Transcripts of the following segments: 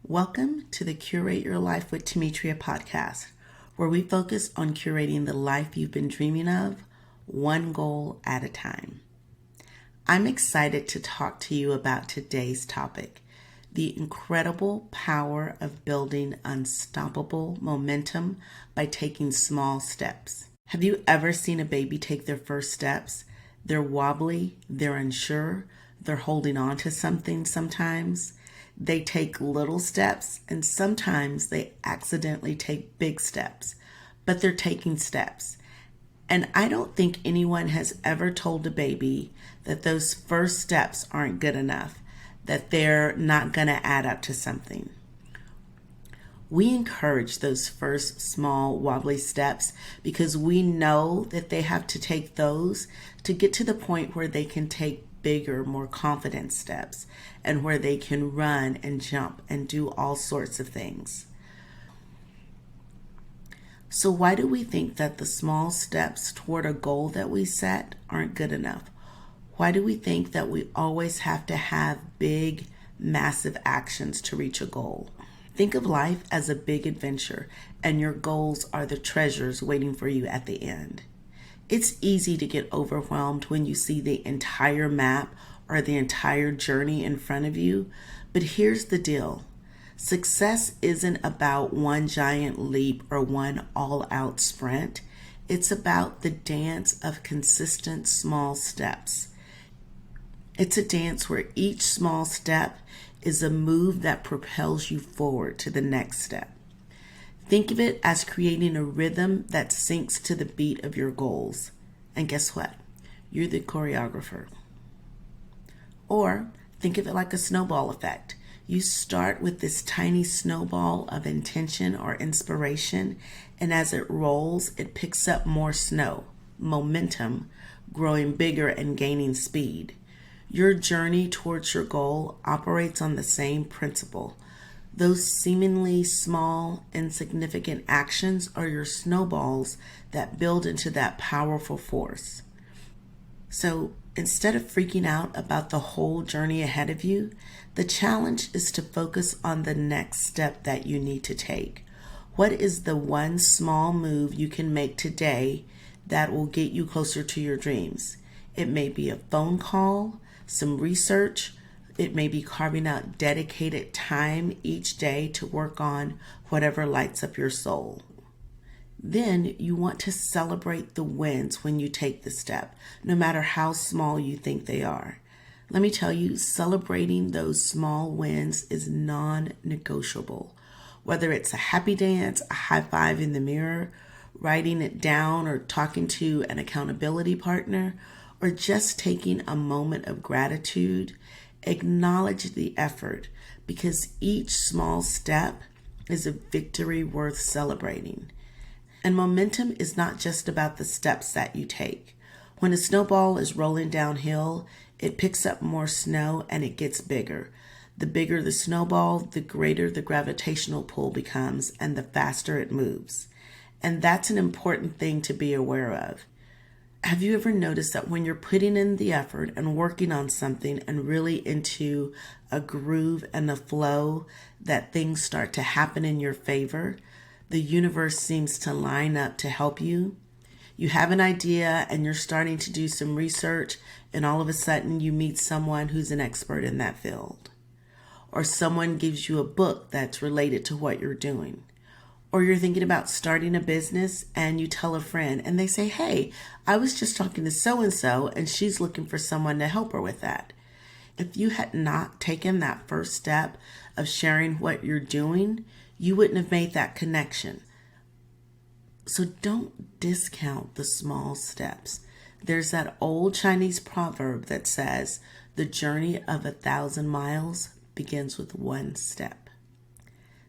Welcome to the Curate Your Life with Demetria podcast, where we focus on curating the life you've been dreaming of, one goal at a time. I'm excited to talk to you about today's topic, the incredible power of building unstoppable momentum by taking small steps. Have you ever seen a baby take their first steps? They're wobbly, they're unsure, they're holding on to something sometimes. They take little steps and sometimes they accidentally take big steps, but they're taking steps. And I don't think anyone has ever told a baby that those first steps aren't good enough, that they're not going to add up to something. We encourage those first small wobbly steps because we know that they have to take those to get to the point where they can take bigger, more confident steps and where they can run and jump and do all sorts of things. So why do we think that the small steps toward a goal that we set aren't good enough? Why do we think that we always have to have big, massive actions to reach a goal? Think of life as a big adventure, and your goals are the treasures waiting for you at the end. It's easy to get overwhelmed when you see the entire map or the entire journey in front of you, but here's the deal. Success isn't about one giant leap or one all-out sprint. It's about the dance of consistent small steps. It's a dance where each small step is a move that propels you forward to the next step. Think of it as creating a rhythm that syncs to the beat of your goals. And guess what? You're the choreographer. Or think of it like a snowball effect. You start with this tiny snowball of intention or inspiration, and as it rolls, it picks up more snow, momentum, growing bigger and gaining speed. Your journey towards your goal operates on the same principle. Those seemingly small, insignificant actions are your snowballs that build into that powerful force. So instead of freaking out about the whole journey ahead of you, the challenge is to focus on the next step that you need to take. What is the one small move you can make today that will get you closer to your dreams? It may be a phone call, some research. It may be carving out dedicated time each day to work on whatever lights up your soul. Then you want to celebrate the wins when you take the step, no matter how small you think they are. Let me tell you, celebrating those small wins is non-negotiable. Whether it's a happy dance, a high five in the mirror, writing it down, or talking to an accountability partner, or just taking a moment of gratitude, acknowledge the effort because each small step is a victory worth celebrating. And momentum is not just about the steps that you take. When a snowball is rolling downhill, it picks up more snow and it gets bigger. The bigger the snowball, the greater the gravitational pull becomes and the faster it moves. And that's an important thing to be aware of. Have you ever noticed that when you're putting in the effort and working on something and really into a groove and a flow, that things start to happen in your favor? The universe seems to line up to help you. You have an idea and you're starting to do some research, and all of a sudden you meet someone who's an expert in that field. Or someone gives you a book that's related to what you're doing. Or you're thinking about starting a business and you tell a friend and they say, hey, I was just talking to so-and-so and she's looking for someone to help her with that. If you had not taken that first step of sharing what you're doing, you wouldn't have made that connection. So don't discount the small steps. There's that old Chinese proverb that says, the journey of 1,000 miles begins with one step.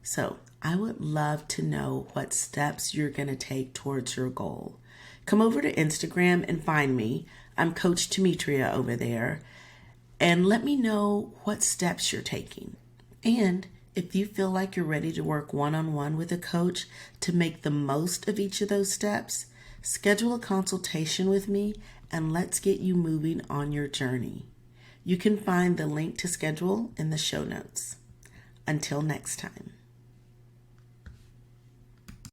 So I would love to know what steps you're going to take towards your goal. Come over to Instagram and find me. I'm Coach Demetria over there. And let me know what steps you're taking. And if you feel like you're ready to work one-on-one with a coach to make the most of each of those steps, schedule a consultation with me and let's get you moving on your journey. You can find the link to schedule in the show notes. Until next time.